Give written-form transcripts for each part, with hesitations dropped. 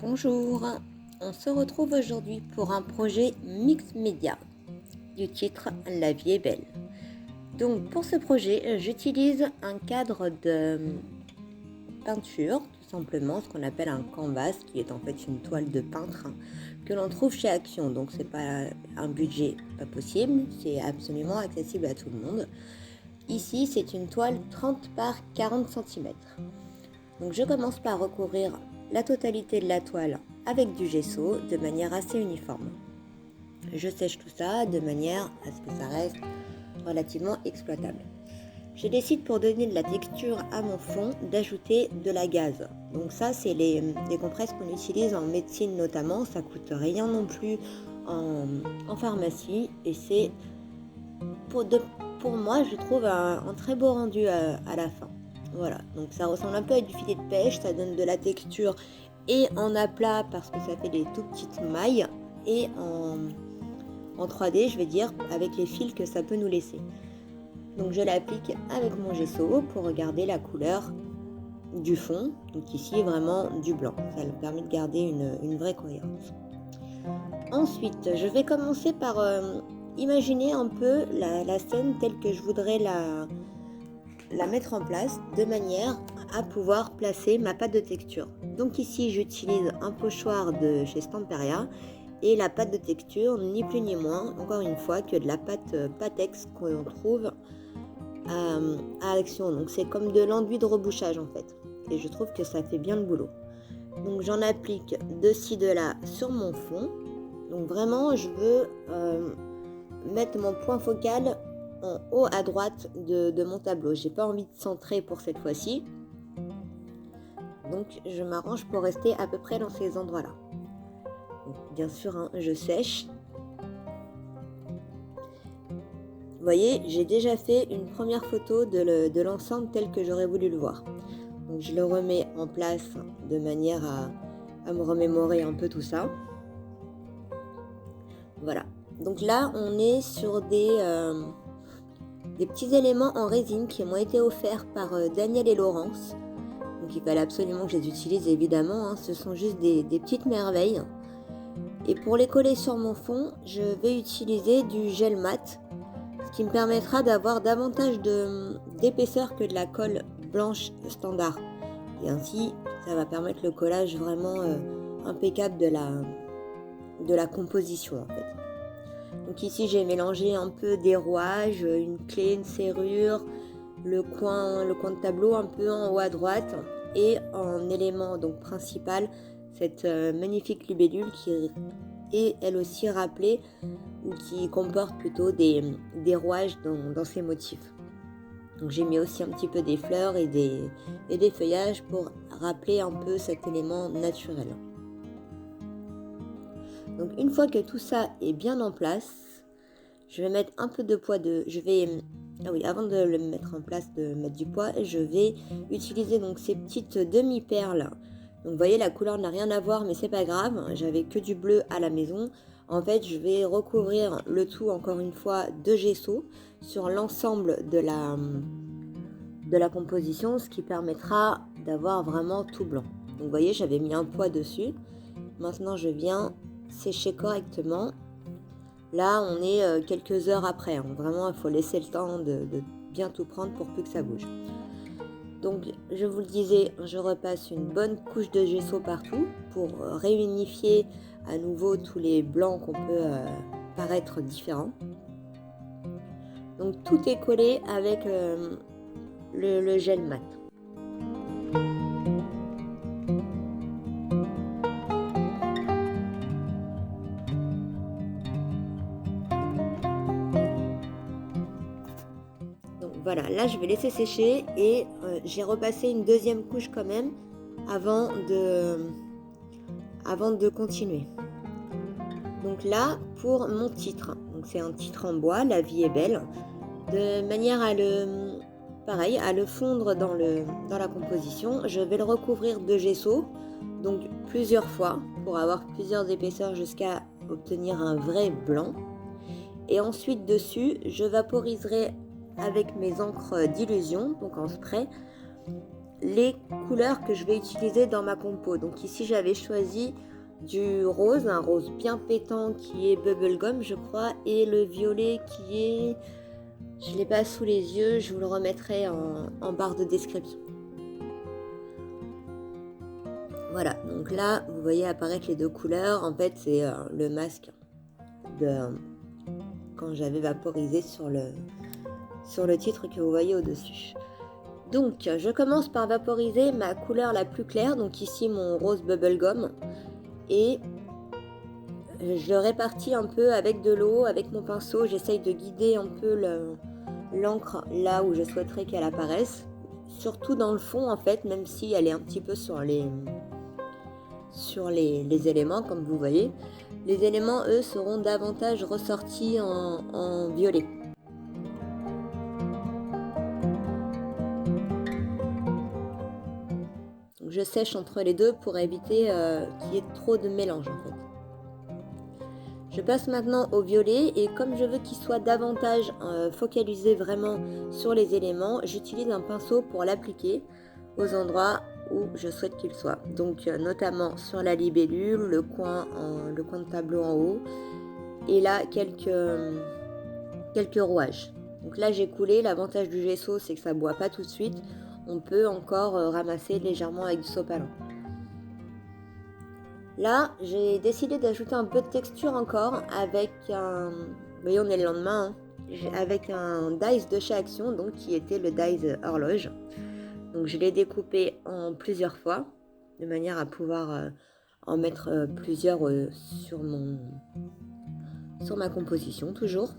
Bonjour, on se retrouve aujourd'hui pour un projet mix média du titre La vie est belle. Donc pour ce projet, j'utilise un cadre de peinture, tout simplement, ce qu'on appelle un canvas, qui est en fait une toile de peintre que l'on trouve chez Action. Donc c'est pas un budget pas possible, c'est absolument accessible à tout le monde. Ici, c'est une toile 30 par 40 cm. Donc je commence par recouvrir la totalité de la toile avec du gesso de manière assez uniforme. Je sèche tout ça de manière à ce que ça reste relativement exploitable. Je décide, pour donner de la texture à mon fond, d'ajouter de la gaze. Donc ça, c'est les compresses qu'on utilise en médecine notamment. Ça coûte rien non plus en pharmacie et c'est pour moi, je trouve un très beau rendu à la fin. Voilà, donc ça ressemble un peu à du filet de pêche, ça donne de la texture et en aplat parce que ça fait des tout petites mailles et en 3D, je vais dire, avec les fils que ça peut nous laisser. Donc je l'applique avec mon gesso pour regarder la couleur du fond. Donc ici, vraiment du blanc. Ça me permet de garder une vraie cohérence. Ensuite, je vais commencer par imaginer un peu la scène telle que je voudrais la mettre en place de manière à pouvoir placer ma pâte de texture. Donc ici, j'utilise un pochoir de chez Stamperia et la pâte de texture, ni plus ni moins, encore une fois, que de la pâte Patex qu'on trouve à Action. Donc c'est comme de l'enduit de rebouchage en fait. Et je trouve que ça fait bien le boulot. Donc j'en applique de ci, de là sur mon fond. Donc vraiment, je veux mettre mon point focal en haut à droite de mon tableau. J'ai pas envie de centrer pour cette fois-ci. Donc je m'arrange pour rester à peu près dans ces endroits-là. Donc, bien sûr, hein, je sèche. Vous voyez, j'ai déjà fait une première photo de l'ensemble tel que j'aurais voulu le voir. Donc je le remets en place de manière à me remémorer un peu tout ça. Voilà. Donc là, on est sur des petits éléments en résine qui m'ont été offerts par Daniel et Laurence. Donc il fallait absolument que je les utilise, évidemment. Hein. Ce sont juste des petites merveilles. Et pour les coller sur mon fond, je vais utiliser du gel mat, ce qui me permettra d'avoir davantage d'épaisseur que de la colle blanche standard. Et ainsi, ça va permettre le collage vraiment impeccable de la composition en fait. Donc ici, j'ai mélangé un peu des rouages, une clé, une serrure, le coin de tableau un peu en haut à droite et en élément donc principal, cette magnifique libellule qui est elle aussi rappelée ou qui comporte plutôt des rouages dans ses motifs. Donc j'ai mis aussi un petit peu des fleurs et des feuillages pour rappeler un peu cet élément naturel. Donc une fois que tout ça est bien en place, je vais mettre un peu de poids avant de le mettre en place, de mettre du poids, je vais utiliser donc ces petites demi-perles. Donc vous voyez, la couleur n'a rien à voir, mais c'est pas grave, j'avais que du bleu à la maison. En fait, je vais recouvrir le tout encore une fois de gesso sur l'ensemble de la composition, ce qui permettra d'avoir vraiment tout blanc. Donc vous voyez, j'avais mis un poids dessus. Maintenant, je viens sécher correctement. Là, on est quelques heures après. Hein. Vraiment, il faut laisser le temps de bien tout prendre pour plus que ça bouge. Donc, je vous le disais, je repasse une bonne couche de gesso partout pour réunifier à nouveau tous les blancs qu'on peut paraître différents. Donc, tout est collé avec le gel mat. Donc voilà, là je vais laisser sécher et j'ai repassé une deuxième couche quand même avant de continuer. Donc là, pour mon titre, donc c'est un titre en bois, La vie est belle, de manière à le fondre dans la composition, je vais le recouvrir de gesso, donc plusieurs fois pour avoir plusieurs épaisseurs jusqu'à obtenir un vrai blanc. Et ensuite dessus, je vaporiserai avec mes encres d'illusion, donc en spray, les couleurs que je vais utiliser dans ma compo. Donc ici j'avais choisi du rose, un rose bien pétant qui est bubblegum je crois, et le violet qui est, je ne l'ai pas sous les yeux, je vous le remettrai en barre de description. Voilà, donc là vous voyez apparaître les deux couleurs, en fait c'est le masque de quand j'avais vaporisé sur le titre que vous voyez au-dessus. Donc je commence par vaporiser ma couleur la plus claire, donc ici mon rose bubblegum, et je le répartis un peu avec de l'eau, avec mon pinceau, j'essaye de guider un peu l'encre là où je souhaiterais qu'elle apparaisse, surtout dans le fond en fait, même si elle est un petit peu sur les éléments comme vous voyez. Les éléments eux seront davantage ressortis en violet. Donc je sèche entre les deux pour éviter qu'il y ait trop de mélange en fait. Je passe maintenant au violet et comme je veux qu'il soit davantage focalisé vraiment sur les éléments, j'utilise un pinceau pour l'appliquer aux endroits où je souhaite qu'il soit. Donc notamment sur la libellule, le coin de tableau en haut et là quelques rouages. Donc là j'ai coulé, l'avantage du gesso c'est que ça ne boit pas tout de suite, on peut encore ramasser légèrement avec du sopalin. Là, j'ai décidé d'ajouter un peu de texture encore avec un... Vous voyez, on est le lendemain, hein, avec un dies de chez Action, donc qui était le dies horloge. Donc je l'ai découpé en plusieurs fois, de manière à pouvoir en mettre plusieurs sur ma composition, toujours.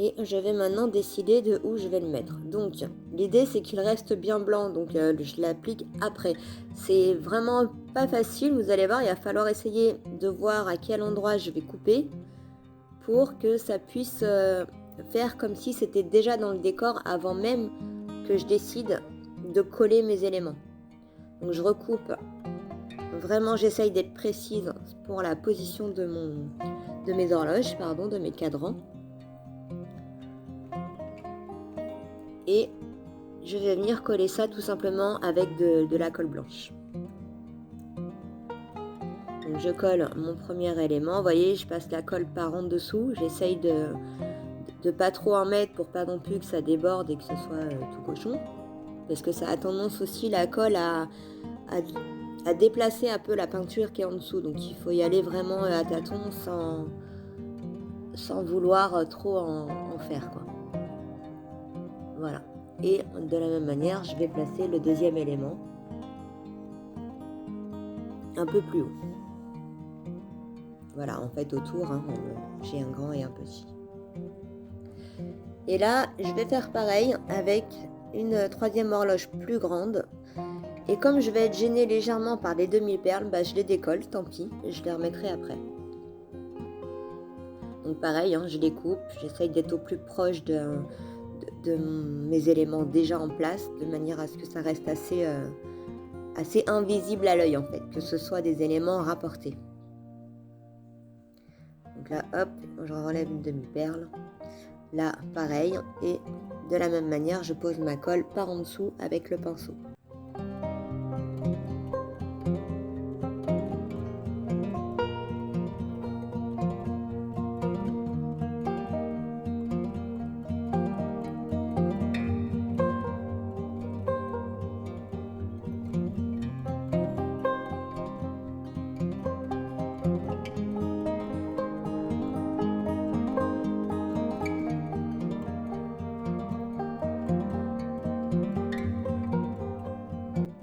Et je vais maintenant décider de où je vais le mettre. Donc l'idée c'est qu'il reste bien blanc, donc je l'applique après. C'est vraiment pas facile, vous allez voir, il va falloir essayer de voir à quel endroit je vais couper pour que ça puisse faire comme si c'était déjà dans le décor avant même que je décide de coller mes éléments. Donc je recoupe, vraiment j'essaye d'être précise pour la position de mes horloges, de mes cadrans. Et je vais venir coller ça tout simplement avec de la colle blanche. Donc je colle mon premier élément, vous voyez, je passe la colle par en dessous, j'essaye de pas trop en mettre pour pas non plus que ça déborde et que ce soit tout cochon, parce que ça a tendance aussi la colle à déplacer un peu la peinture qui est en dessous, donc il faut y aller vraiment à tâtons sans vouloir trop en faire quoi. Voilà. Et de la même manière, je vais placer le deuxième élément un peu plus haut. Voilà, en fait autour, hein, j'ai un grand et un petit. Et là, je vais faire pareil avec une troisième horloge plus grande. Et comme je vais être gênée légèrement par les demi-perles, je les décolle, tant pis, je les remettrai après. Donc pareil, hein, je les coupe, j'essaye d'être au plus proche de mes éléments déjà en place, de manière à ce que ça reste assez invisible à l'œil en fait, que ce soit des éléments rapportés. Donc là, hop, je relève une demi-perle. Là, pareil, et de la même manière, je pose ma colle par en dessous avec le pinceau.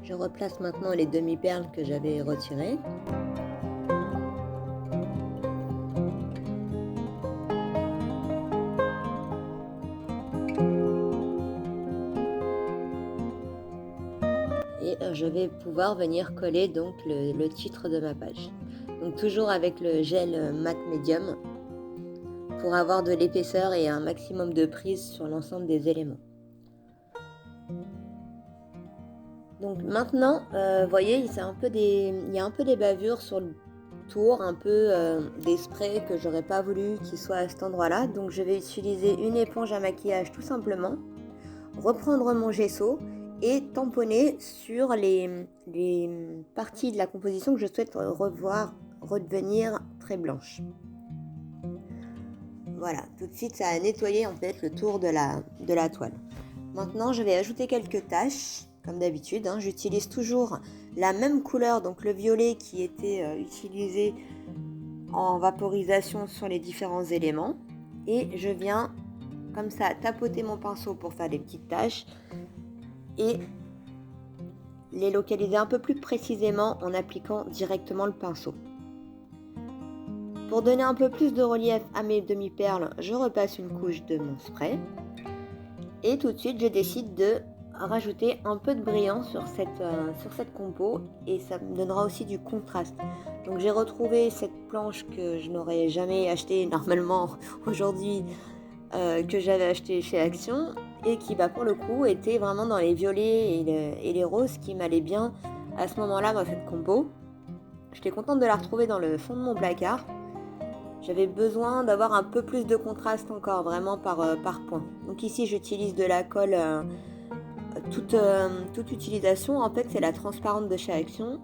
Je replace maintenant les demi-perles que j'avais retirées. Et je vais pouvoir venir coller donc le titre de ma page. Donc toujours avec le gel mat médium pour avoir de l'épaisseur et un maximum de prise sur l'ensemble des éléments. Donc maintenant, vous voyez, il y a un peu des bavures sur tour un peu des sprays que j'aurais pas voulu qu'ils soient à cet endroit-là. Donc je vais utiliser une éponge à maquillage tout simplement, reprendre mon gesso et tamponner sur les parties de la composition que je souhaite revoir redevenir très blanches. Voilà, tout de suite ça a nettoyé en fait le tour de la toile. Maintenant je vais ajouter quelques taches, comme d'habitude, hein. J'utilise toujours la même couleur, donc le violet qui était utilisé en vaporisation sur les différents éléments. Et je viens comme ça tapoter mon pinceau pour faire des petites taches et les localiser un peu plus précisément en appliquant directement le pinceau. Pour donner un peu plus de relief à mes demi-perles, je repasse une couche de mon spray. Et tout de suite, je décide de rajouter un peu de brillant sur cette compo et ça me donnera aussi du contraste. Donc j'ai retrouvé cette planche que je n'aurais jamais achetée normalement aujourd'hui, que j'avais acheté chez Action et qui pour le coup était vraiment dans les violets et les roses qui m'allaient bien à ce moment-là dans cette compo. J'étais contente de la retrouver dans le fond de mon placard. J'avais besoin d'avoir un peu plus de contraste encore, vraiment par point. Donc ici j'utilise de la colle toute utilisation. En fait c'est la transparente de chez Action.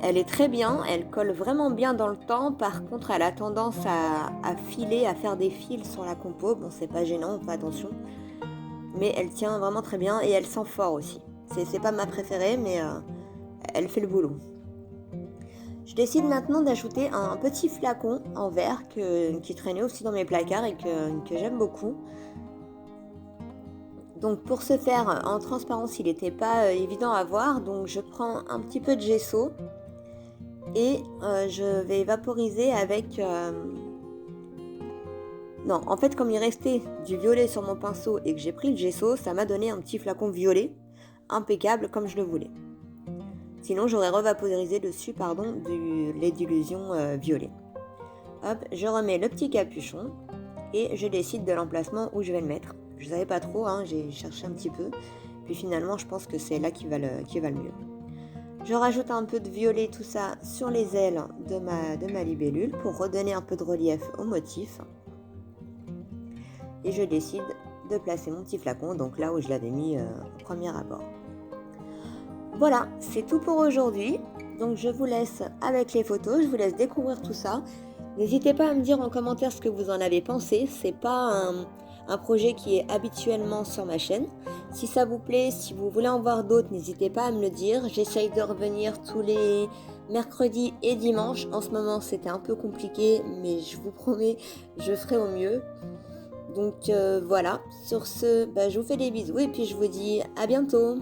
Elle est très bien, elle colle vraiment bien dans le temps. Par contre elle a tendance à filer, à faire des fils sur la compo. Bon c'est pas gênant, on fait attention. Mais elle tient vraiment très bien et elle sent fort aussi. C'est pas ma préférée mais elle fait le boulot. Je décide maintenant d'ajouter un petit flacon en verre qui traînait aussi dans mes placards et que j'aime beaucoup. Donc pour ce faire en transparence, il n'était pas évident à voir, donc je prends un petit peu de gesso et je vais vaporiser avec... Non, en fait comme il restait du violet sur mon pinceau et que j'ai pris le gesso, ça m'a donné un petit flacon violet, impeccable comme je le voulais. Sinon, j'aurais revaporisé dessus du lait d'illusion violet. Hop, je remets le petit capuchon et je décide de l'emplacement où je vais le mettre. Je ne savais pas trop, hein, j'ai cherché un petit peu. Puis finalement, je pense que c'est là qui va le mieux. Je rajoute un peu de violet, tout ça, sur les ailes de ma libellule pour redonner un peu de relief au motif. Et je décide de placer mon petit flacon, donc là où je l'avais mis au premier abord. Voilà, c'est tout pour aujourd'hui. Donc je vous laisse avec les photos, je vous laisse découvrir tout ça. N'hésitez pas à me dire en commentaire ce que vous en avez pensé. C'est pas un projet qui est habituellement sur ma chaîne. Si ça vous plaît, si vous voulez en voir d'autres, n'hésitez pas à me le dire. J'essaye de revenir tous les mercredis et dimanches. En ce moment, c'était un peu compliqué, mais je vous promets, je ferai au mieux. Donc voilà, sur ce, je vous fais des bisous et puis je vous dis à bientôt.